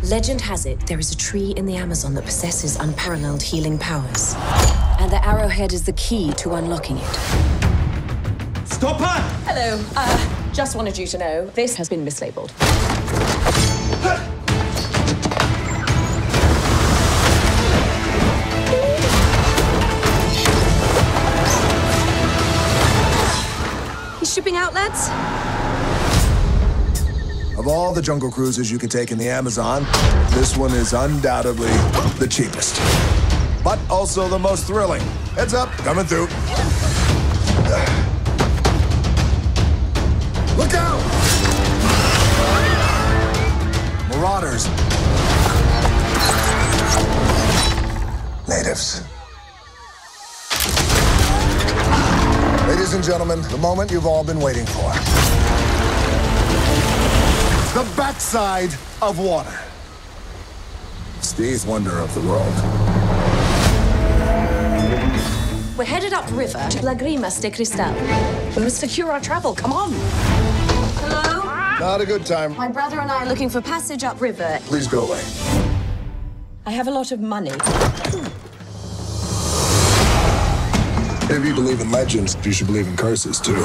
Legend has it there is a tree in the Amazon that possesses unparalleled healing powers. And the arrowhead is the key to unlocking it. Stop her! Hello. Just wanted you to know, this has been mislabeled. He's shipping out, lads? Of all the jungle cruises you can take in the Amazon, this one is undoubtedly the cheapest. But also the most thrilling. Heads up, coming through. Look out! Marauders. Natives. Ladies and gentlemen, the moment you've all been waiting for. The backside of water. It's the eighth wonder of the world. We're headed upriver to Lagrimas de Cristal. We must secure our travel. Come on. Hello? Not a good time. My brother and I are looking for passage upriver. Please go away. I have a lot of money. If you believe in legends, you should believe in curses, too.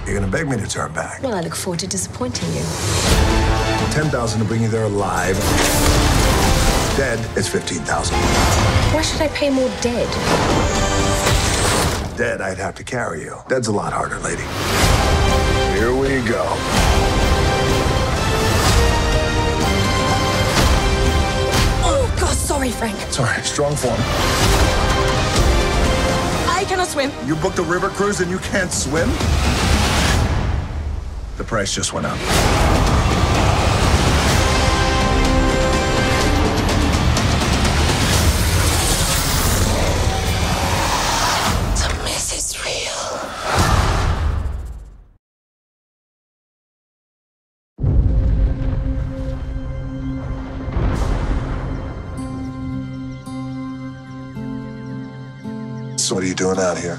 You're gonna beg me to turn back. Well, I look forward to disappointing you. 10,000 to bring you there alive. Dead is 15,000. Why should I pay more dead? Dead, I'd have to carry you. Dead's a lot harder, lady. Here we go. Oh, God, sorry, Frank. Sorry, strong form. I cannot swim. You booked a river cruise and you can't swim? The price just went up. The myth is real. So what are you doing out here?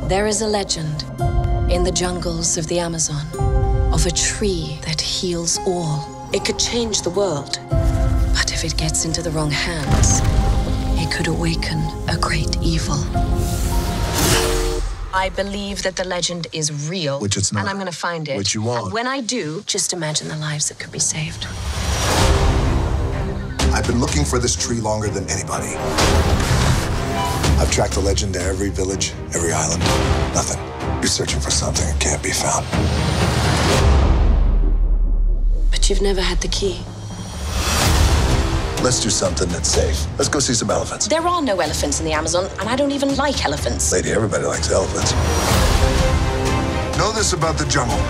There is a legend in the jungles of the Amazon of a tree that heals all. It could change the world, but if it gets into the wrong hands, it could awaken a great evil. I believe that the legend is real. Which it's not. And I'm going to find it. Which you won't. And when I do, just imagine the lives that could be saved. I've been looking for this tree longer than anybody. I've tracked the legend to every village, every island. Nothing. You're searching for something that can't be found. But you've never had the key. Let's do something that's safe. Let's go see some elephants. There are no elephants in the Amazon, and I don't even like elephants. Lady, everybody likes elephants. Know this about the jungle.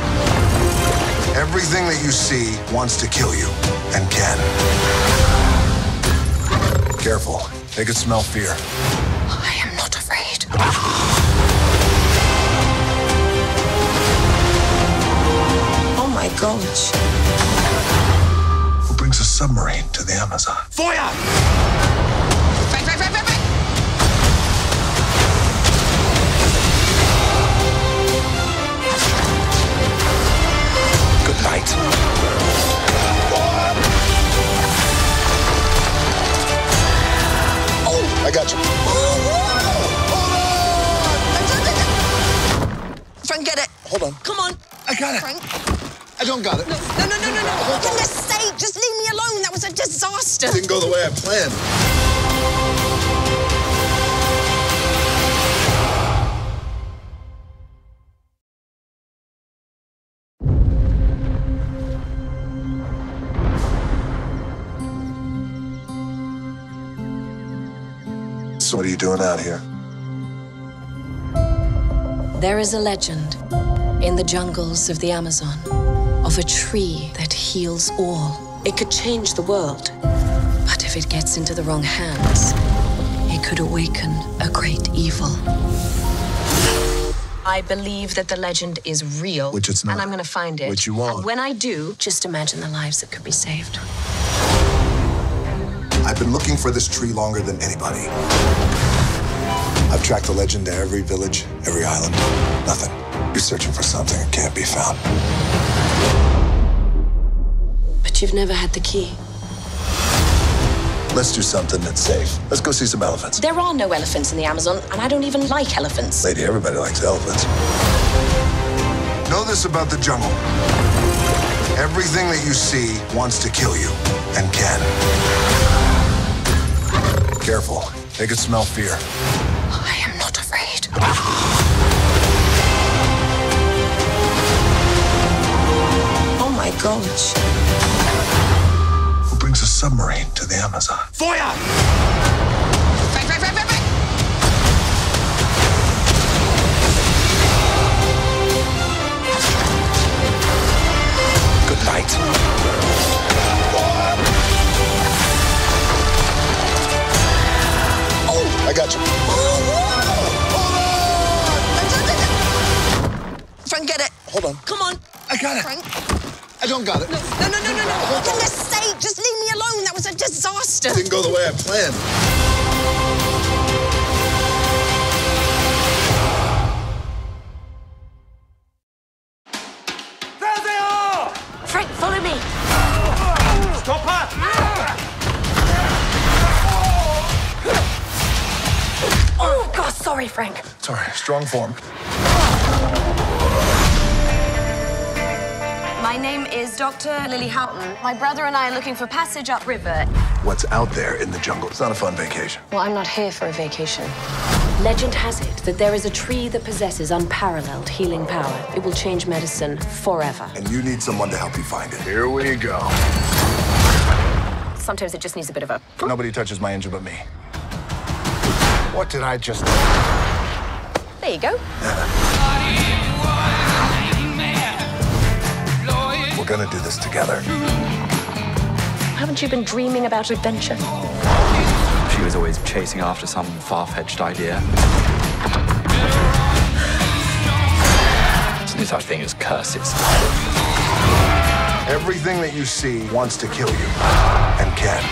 Everything that you see wants to kill you, and can. Careful. They could smell fear. I am not afraid. Oh my gosh. Who brings a submarine to the Amazon? Feuer! Frank, Frank, Frank, Frank, Frank! Good night. I got you. Frank, get it. Hold on. Come on. I got it. Frank. I don't got it. No. For goodness sake, just leave me alone. That was a disaster. Didn't go the way I planned. So what are you doing out here? There is a legend in the jungles of the Amazon of a tree that heals all. It could change the world, but if it gets into the wrong hands, it could awaken a great evil. I believe that the legend is real. Which it's not. And I'm going to find it. Which you won't. And when I do, just imagine the lives that could be saved. I've been looking for this tree longer than anybody. I've tracked the legend to every village, every island. Nothing. You're searching for something that can't be found. But you've never had the key. Let's do something that's safe. Let's go see some elephants. There are no elephants in the Amazon, and I don't even like elephants. Lady, everybody likes elephants. Know this about the jungle. Everything that you see wants to kill you, and can. Careful. They could smell fear. I am not afraid. Oh my gosh. Who brings a submarine to the Amazon? Feuer! Right. Good night. Oh, I got you. Frank, get it. Hold on. Come on. I got it. Frank. I don't got it. No. For goodness sake, just leave me alone. That was a disaster. Didn't go the way I planned. There they are! Frank, follow me. Stop her! Oh, God, sorry, Frank. Sorry, strong form. My name is Dr. Lily Houghton. My brother and I are looking for passage upriver. What's out there in the jungle? It's not a fun vacation. Well, I'm not here for a vacation. Legend has it that there is a tree that possesses unparalleled healing power. It will change medicine forever. And you need someone to help you find it. Here we go. Sometimes it just needs a bit of a... Nobody touches my engine but me. What did I just... There you go. We're gonna do this together. Haven't you been dreaming about adventure? She was always chasing after some far-fetched idea. There's no such thing as curses. Everything that you see wants to kill you, and can.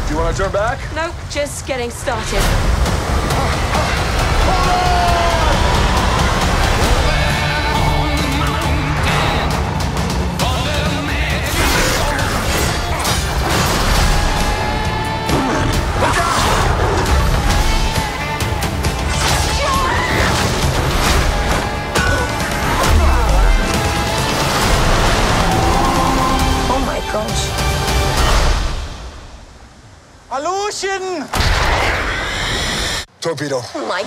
Do you want to turn back? No, just getting started. Oh my gosh. Hallöchen! Torpedo. Oh my